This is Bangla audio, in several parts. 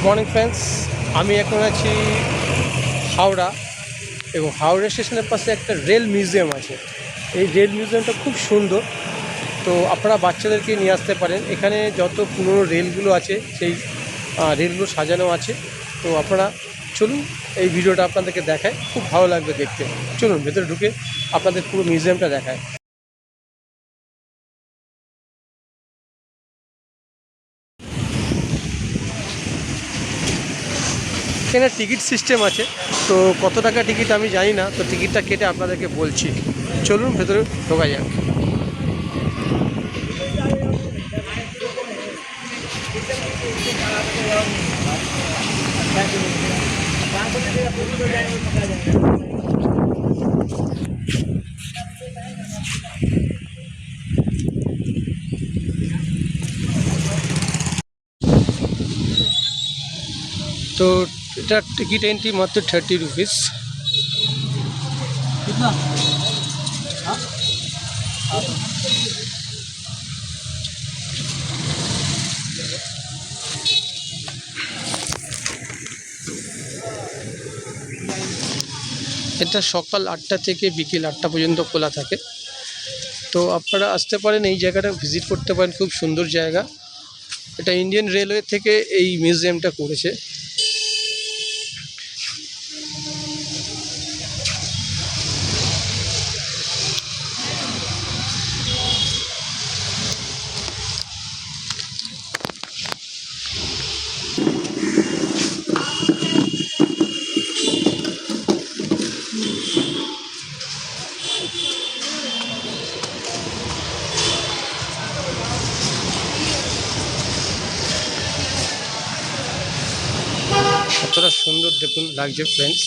মর্নিং ফ্রেন্ডস, আমি এখন আছি হাওড়া এবং হাওড়া স্টেশনের পাশে একটা রেল মিউজিয়াম আছে। এই রেল মিউজিয়ামটা খুব সুন্দর, তো আপনারা বাচ্চাদেরকে নিয়ে আসতে পারেন। এখানে যত পুরনো রেলগুলো আছে সেই রেলগুলো সাজানো আছে। তো আপনারা চলুন, এই ভিডিওটা আপনাদেরকে দেখায়, খুব ভালো লাগবে দেখতে। চলুন ভেতরে ঢুকে আপনাদের পুরো মিউজিয়ামটা দেখায়। এখানে টিকিট সিস্টেম আছে, তো কত টাকা টিকিট আমি জানি না, তো টিকিটটা কেটে আপনাদেরকে বলছি। চলুন ভেতরে ঢোকা যাক। তো এটা টিকিট এন্ট্রি মাত্র 30 রুপিস। এটা সকাল 8টা থেকে বিকেল 8টা পর্যন্ত খোলা থাকে। তো আপনারা আসতে পারেন, এই জায়গাটা ভিজিট করতে পারেন, খুব সুন্দর জায়গা। এটা ইন্ডিয়ান রেলওয়ে থেকে এই মিউজিয়ামটা করেছে। কতটা সুন্দর দেখুন লাগছে ফ্রেন্ডস।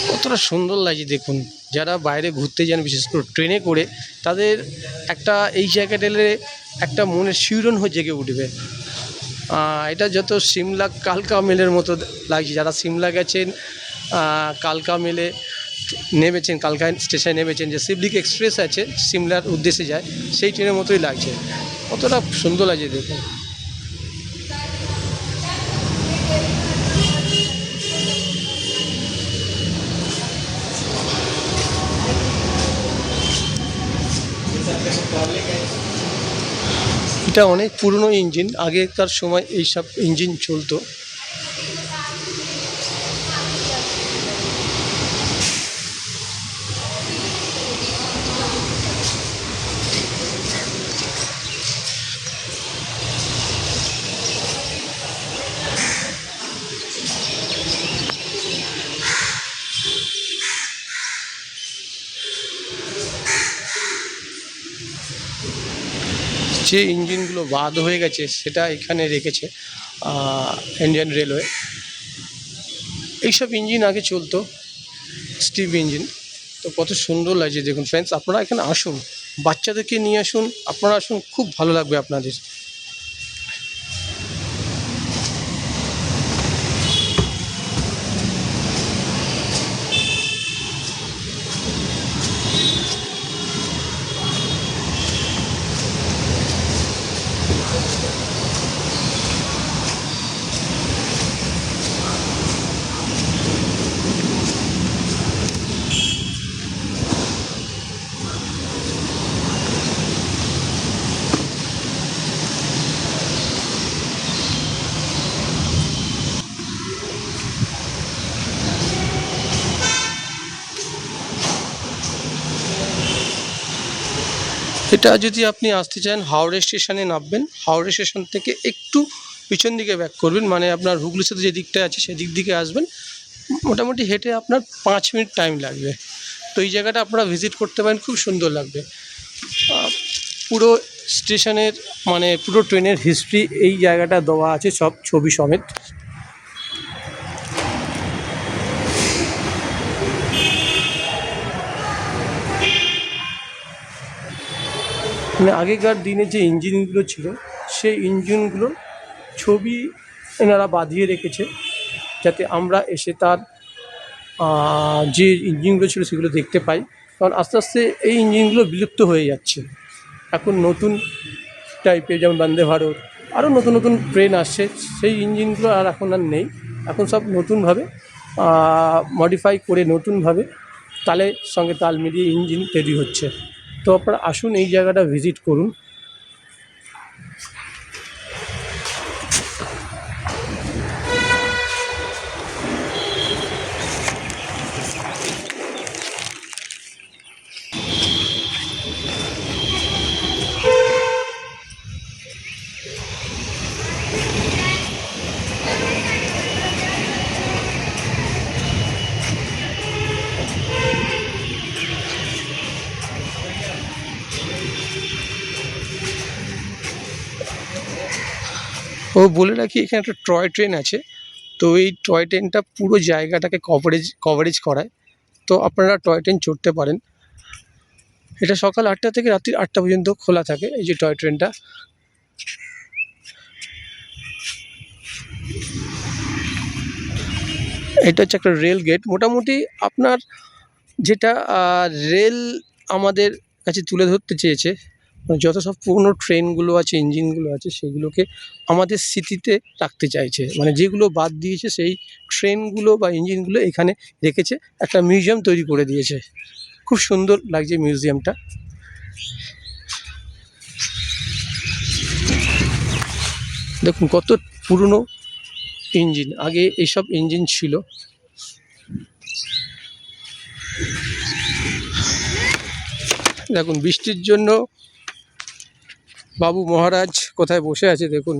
কতটা সুন্দর লাগছে দেখুন। যারা বাইরে ঘুরতে যান, বিশেষ করে ট্রেনে করে, তাদের একটা এই জায়গাটা এলে একটা মনের শিহরণ হয়ে জেগে উঠবে। এটা যত সিমলা কালকা মেলের মতো লাগছে। যারা সিমলা গেছেন, কালকা মেলে নেমেছেন, কালকা স্টেশনে নেমেছেন, যে শিবলিক এক্সপ্রেস আছে সিমলার উদ্দেশ্যে যায়, সেই ট্রেনের মতোই লাগছে। কতটা সুন্দর লাগছে দেখুন। এটা অনেক পুরনো ইঞ্জিন, আগেকার সময় এইসব ইঞ্জিন চলতো। যে ইঞ্জিনগুলো বাদ হয়ে গেছে সেটা এখানে রেখেছে ইন্ডিয়ান রেলওয়ে। এইসব ইঞ্জিন আগে চলতো, স্টিম ইঞ্জিন। তো কত সুন্দর লাগছে দেখুন ফ্রেন্ডস। আপনারা এখানে আসুন, বাচ্চাদেরকে নিয়ে আসুন, আপনারা আসুন, খুব ভালো লাগবে আপনাদের। এটা যদি আপনি আসতে চান, হাওড়া স্টেশনে নামবেন, হাওড়া স্টেশন থেকে একটু পিছন দিকে ব্যাক করবেন, মানে আপনার হুগলির সাথে যে দিকটা আছে সেদিক দিকে আসবেন। মোটামুটি হেঁটে আপনার 5 মিনিট টাইম লাগবে। তো এই জায়গাটা আপনারা ভিজিট করতে পারেন, খুব সুন্দর লাগবে। পুরো স্টেশনের, মানে পুরো ট্রেনের হিস্ট্রি এই জায়গাটা দেওয়া আছে, সব ছবি সমেত। মানে আগেকার দিনে যে ইঞ্জিনগুলো ছিল, সেই ইঞ্জিনগুলোর ছবি এনারা বাঁধিয়ে রেখেছে, যাতে আমরা এসে তার যে ইঞ্জিনগুলো ছিল সেগুলো দেখতে পাই, কারণ আস্তে আস্তে এই ইঞ্জিনগুলো বিলুপ্ত হয়ে যাচ্ছে। এখন নতুন টাইপের যেমন বন্দে ভারত, আরও নতুন নতুন ট্রেন আসছে, সেই ইঞ্জিনগুলো আর এখন আর নেই। এখন সব নতুনভাবে মডিফাই করে নতুনভাবে তালের সঙ্গে তাল মিলিয়ে ইঞ্জিন তৈরি হচ্ছে। তো আপনারা আসুন, এই জায়গাটা ভিজিট করুন। ও বলে রাখি, এখানে একটা টয় ট্রেন আছে। তো এই টয় ট্রেনটা পুরো জায়গাটাকে কভারেজ করায়। তো আপনারা টয় ট্রেন চড়তে পারেন। এটা সকাল 8টা থেকে রাত্রি 8টা পর্যন্ত খোলা থাকে, এই যে টয় ট্রেনটা। এটা হচ্ছে একটা রেল গেট। মোটামুটি আপনার যেটা রেল আমাদের কাছে তুলে ধরতে চেয়েছে, মানে যত সব পুরনো ট্রেনগুলো আছে, ইঞ্জিনগুলো আছে, সেগুলোকে আমাদের স্মৃতিতে রাখতে চাইছে। মানে যেগুলো বাদ দিয়েছে সেই ট্রেনগুলো বা ইঞ্জিনগুলো এখানে রেখেছে, একটা মিউজিয়াম তৈরি করে দিয়েছে। খুব সুন্দর লাগছে মিউজিয়ামটা। দেখুন কত পুরনো ইঞ্জিন, আগে এইসব ইঞ্জিন ছিল। দেখুন বৃষ্টির জন্য বাবু মহারাজ কোথায় বসে আছে দেখুন,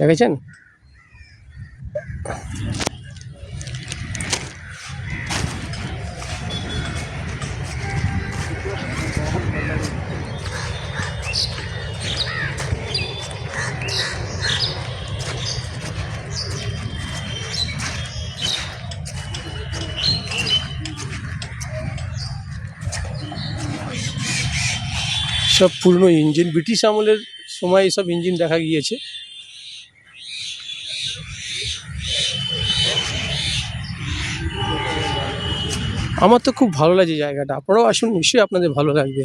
দেখেছেন? সব পুরনো ইঞ্জিন, ব্রিটিশ আমলের সময় এসব ইঞ্জিন দেখা গিয়েছে। আমার তো খুব ভালো লাগছে জায়গাটা, আপনারাও আসুন, নিশ্চয়ই আপনাদের ভালো লাগবে।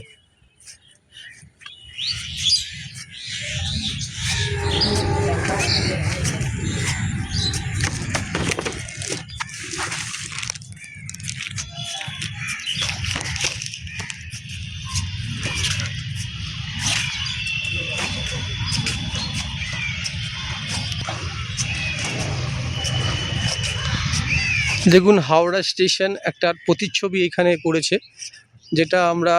দেখুন হাওড়া স্টেশন একটা প্রতিচ্ছবি এখানে করেছে, যেটা আমরা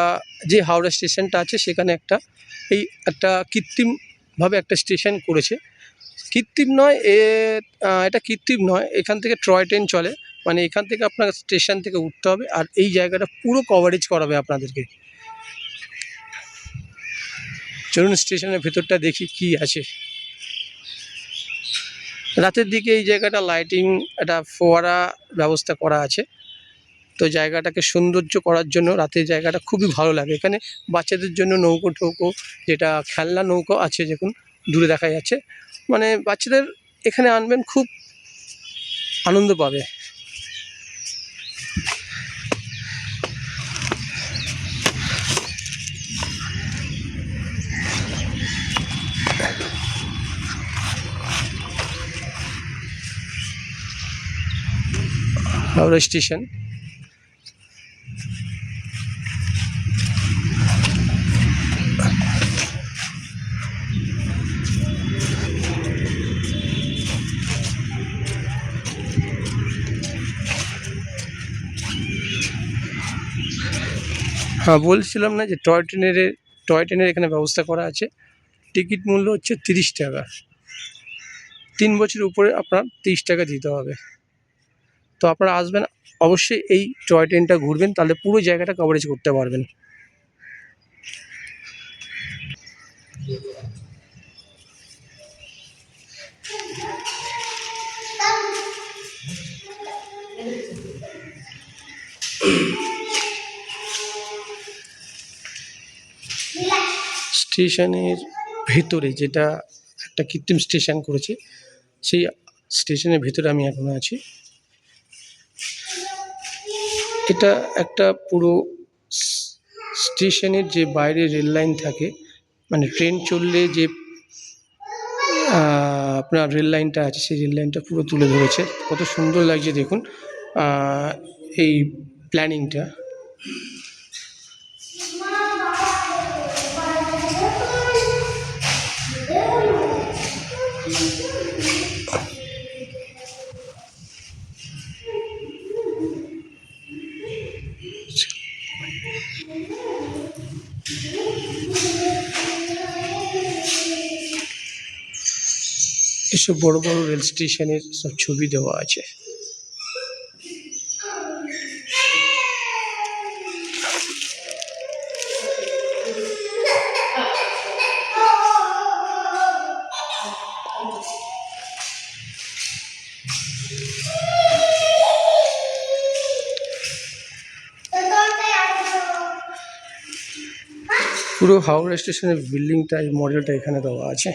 যে হাওড়া স্টেশনটা আছে সেখানে একটা এই একটা কৃত্রিমভাবে একটা স্টেশন করেছে। কৃত্রিম নয় এটা কৃত্রিম নয়, এখান থেকে টয় ট্রেন চলে। মানে এখান থেকে আপনার স্টেশন থেকে উঠতে হবে, আর এই জায়গাটা পুরো কভারেজ করাবে আপনাদেরকে। চলুন স্টেশনের ভেতরটা দেখি কি আছে। রাতের দিকে এই জায়গাটা লাইটিং, একটা ফোয়ারা ব্যবস্থা করা আছে। তো জায়গাটাকে সৌন্দর্য করার জন্য রাতের জায়গাটা খুবই ভালো লাগে। এখানে বাচ্চাদের জন্য নৌকো টৌকো, যেটা খেলনা নৌকো আছে, দেখুন দূরে দেখা যাচ্ছে। মানে বাচ্চাদের এখানে আনবেন, খুব আনন্দ পাবে। হাওড়া স্টেশন। হ্যাঁ, বলছিলাম না যে টয় ট্রেনের এখানে ব্যবস্থা করা আছে। টিকিট মূল্য হচ্ছে 30 টাকা। 3 বছরের উপরে আপনার 30 টাকা দিতে হবে। তো আপনারা আসবেন, অবশ্যই এই টয় ট্রেনটা ঘুরবেন, তাহলে পুরো জায়গাটা কভারেজ করতে পারবেন। স্টেশনের ভেতরে যেটা একটা কৃত্রিম স্টেশন করেছে, সেই স্টেশনের ভেতরে আমি এখনো আছি। এটা একটা পুরো স্টেশনের যে বাইরে রেল লাইন থাকে, মানে ট্রেন চললে যে আপনার রেল লাইনটা আছে, সেই রেল লাইনটা পুরো তুলে ধরেছে। কত সুন্দর লাগছে দেখুন এই প্ল্যানিংটা। এসব বড় বড় রেল স্টেশনের সব ছবি দেওয়া আছে। পুরো হাওড়া স্টেশনের বিল্ডিংটা, এই মডেলটা এখানে দেওয়া আছে।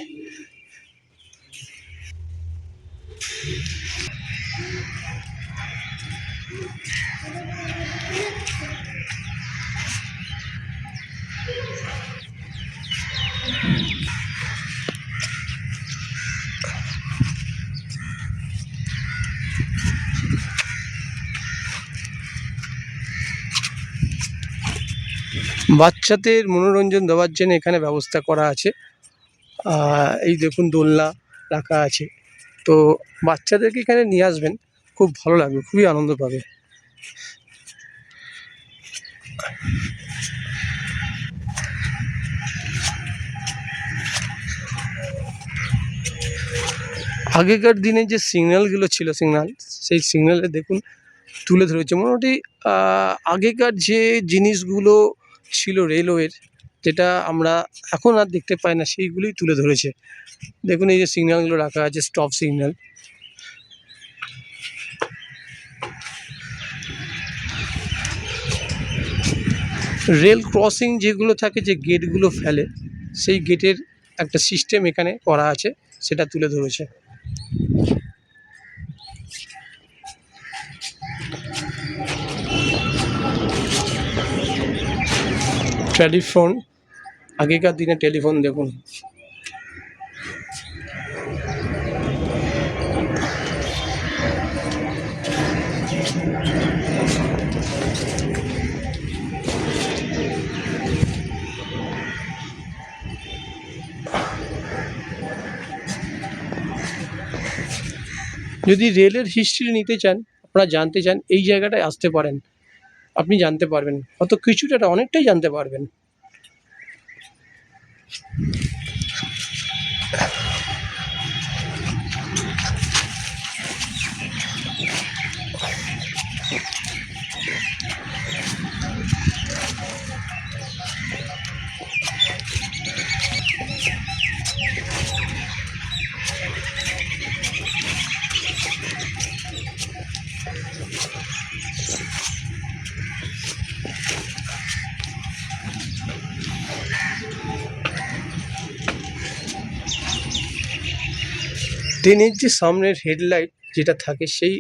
বাচ্চাদের মনোরঞ্জন দেওয়ার জন্য এখানে ব্যবস্থা করা আছে। এই দেখুন দোলনা রাখা আছে, তো বাচ্চাদেরকে এখানে নিয়ে আসবেন, খুব ভালো লাগবে, খুবই আনন্দ পাবে। আগেকার দিনে যে সিগন্যালগুলো ছিল, সেই সিগন্যালে দেখুন তুলে ধরেছে মোটামুটি আগেকার যে জিনিসগুলো ছিল রেলওয়ের, যেটা আমরা এখন আর দেখতে পাই না, সেইগুলোই তুলে ধরেছে। দেখুন এই যে সিগন্যালগুলো রাখা আছে, স্টপ সিগন্যাল। রেল ক্রসিং যেগুলো থাকে, যে গেটগুলো ফেলে, সেই গেটের একটা সিস্টেম এখানে করা আছে, সেটা তুলে ধরেছে। টেলিফোন, আগেকার দিনে টেলিফোন দেখুন। যদি রেলের হিস্ট্রি নিতে চান, আপনারা জানতে চান, এই জায়গাটায় আসতে পারেন, আপনি জানতে পারবেন, হয়তো কিছুটা অনেকটাই জানতে পারবেন। ট্রেনের যে সামনের হেডলাইট যেটা থাকে, সেই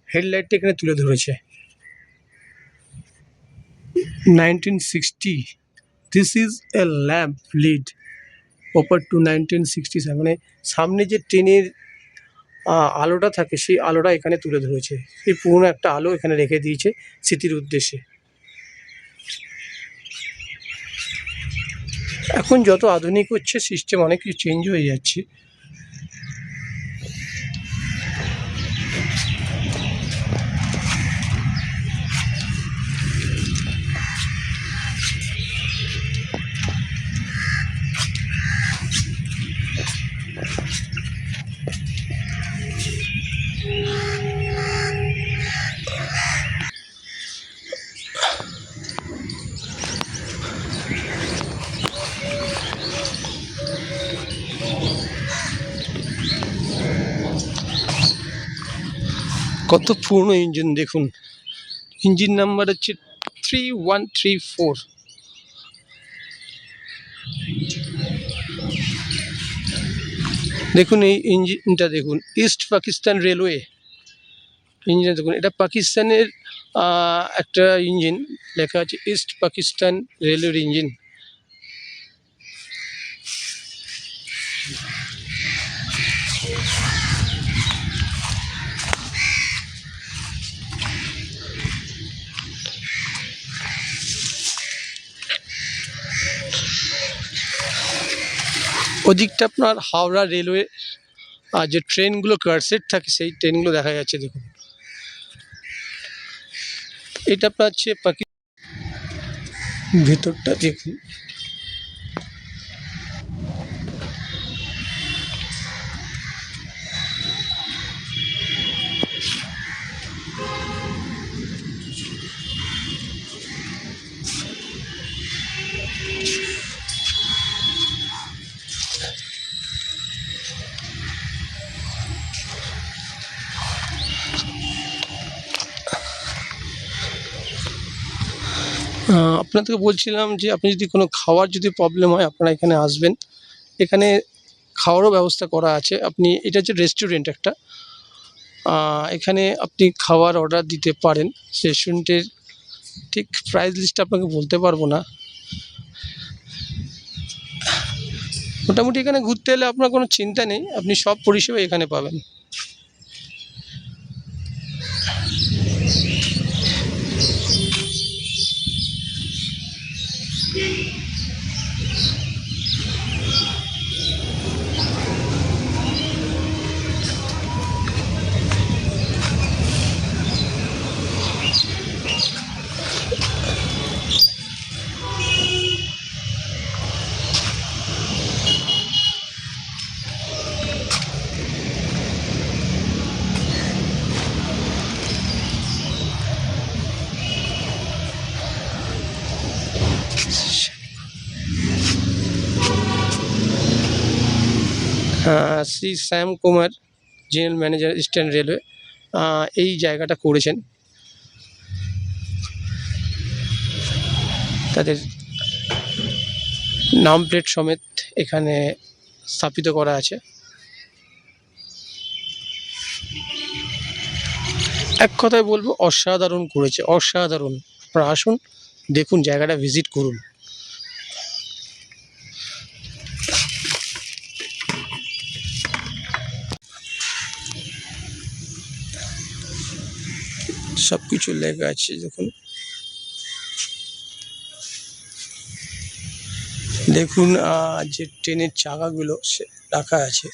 হেডলাইটটা এখানে তুলে ধরেছে। 1960, this is a lamp lead ওপার টু 1967, মানে সামনে যে ট্রেনের আলোটা থাকে, সেই আলোটা এখানে তুলে ধরেছে। সেই পুরনো একটা আলো এখানে রেখে দিয়েছে স্মৃতির উদ্দেশ্যে। এখন যত আধুনিক হচ্ছে সিস্টেম, অনেক কিছু চেঞ্জ হয়ে যাচ্ছে। কত পুরনো ইঞ্জিন দেখুন, ইঞ্জিন নাম্বার হচ্ছে 3134। দেখুন এই ইঞ্জিনটা দেখুন, ইস্ট পাকিস্তান রেলওয়ে। ইঞ্জিন দেখুন, এটা পাকিস্তানের একটা ইঞ্জিন, লেখা আছে ইস্ট পাকিস্তান রেলওয়ের ইঞ্জিন। ওদিকটা আপনার হাওড়া রেলওয়ে যে ট্রেনগুলো কারসেট থাকে সেই ট্রেনগুলো দেখা যাচ্ছে দেখুন। এটা আপনার হচ্ছে ভেতরটা দেখুন। আপনাদেরকে বলছিলাম যে আপনি যদি কোনো খাওয়ার যদি প্রবলেম হয় আপনারা এখানে আসবেন, এখানে খাওয়ারও ব্যবস্থা করা আছে। আপনি, এটা হচ্ছে রেস্টুরেন্ট একটা, এখানে আপনি খাবার অর্ডার দিতে পারেন। রেস্টুরেন্টের ঠিক প্রাইস লিস্টটা আপনাকে বলতে পারবো না। মোটামুটি এখানে ঘুরতে এলে আপনার কোনো চিন্তা নেই, আপনি সব পরিষেবা এখানে পাবেন। Shri Shyam Kumar, general manager eastern railway, এই জায়গাটা করেছেন। তাদের নাম প্লেট সমেত এখানে স্থাপিত করা আছে। এক কথায় বলবো অসাধারণ করেছে, অসাধারণ। আপনারা আসুন, দেখুন, জায়গাটা ভিজিট করুন। সব কিছু লেখা আছে দেখুন। দেখুন যে ট্রেনের চাকাগুলো সে রাখা আছে।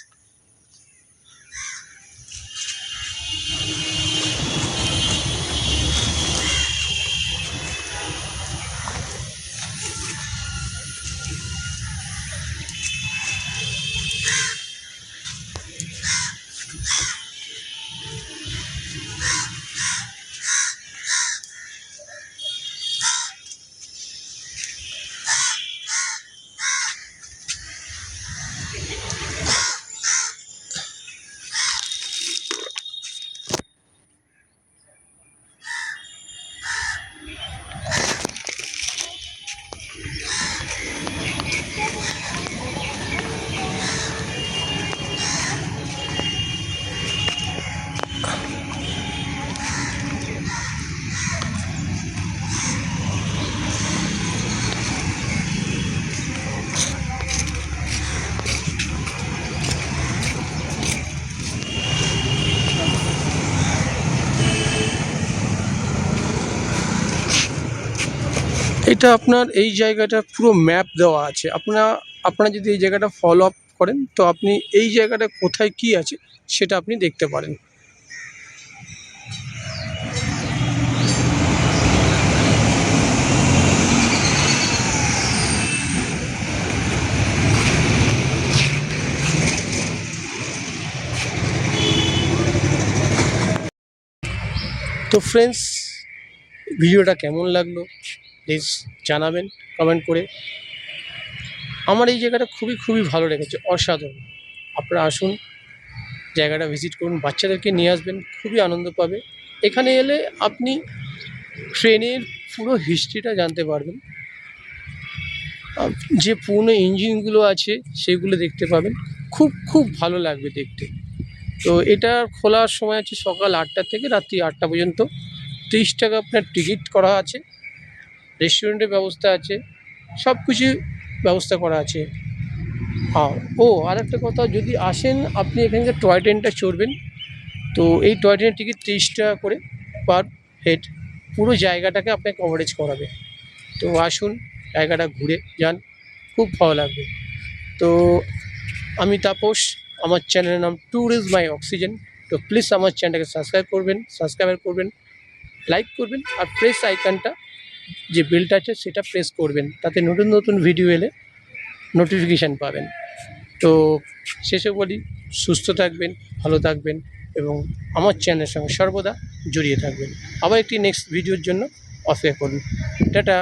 এটা আপনার এই জায়গাটা পুরো ম্যাপ দেওয়া আছে। আপনারা যদি এই জায়গাটা ফলো আপ করেন তো আপনি এই জায়গাটা কোথায় কি আছে সেটা আপনি দেখতে পারেন। তো ফ্রেন্ডস, ভিডিওটা কেমন লাগলো প্লিজ জানাবেন কমেন্ট করে। আমার এই জায়গাটা খুবই খুবই ভালো লেগেছে, অসাধারণ। আপনারা আসুন, জায়গাটা ভিজিট করুন, বাচ্চাদেরকে নিয়ে আসবেন, খুবই আনন্দ পাবে। এখানে এলে আপনি ট্রেনের পুরো হিস্ট্রিটা জানতে পারবেন, যে পুরনো ইঞ্জিনগুলো আছে সেগুলো দেখতে পাবেন। খুব খুব ভালো লাগবে দেখতে। তো এটা খোলার সময় আছে সকাল 8টা থেকে রাত্রি 8টা পর্যন্ত। 30 টাকা আপনার টিকিট করা আছে, রেস্টুরেন্টের ব্যবস্থা আছে, সব কিছু ব্যবস্থা করা আছে। আর একটা কথা, যদি আসেন আপনি এখানকার টয় ট্রেনটা চড়বেন, তো এই টয় ট্রেনের টিকিট 30 টাকা করে পার হেড, পুরো জায়গাটাকে আপনাকে কভারেজ করাবে। তো আসুন, জায়গাটা ঘুরে যান, খুব ভালো লাগবে। তো আমি তাপস, আমার চ্যানেলের নাম ট্যুরিস্ট বাই অক্সিজেন। তো প্লিজ আমার চ্যানেলটাকে সাবস্ক্রাইব করবেন, লাইক করবেন, আর প্রেস আইকনটা যে বেলটা আছে সেটা প্রেস করবেন, তাতে নতুন নতুন ভিডিও এলে নোটিফিকেশান পাবেন। তো শেষে বলি, সুস্থ থাকবেন, ভালো থাকবেন এবং আমার চ্যানেলের সঙ্গে সর্বদা জড়িয়ে থাকবেন। আবার একটি নেক্সট ভিডিওর জন্য অপেক্ষা করুন। টাটা।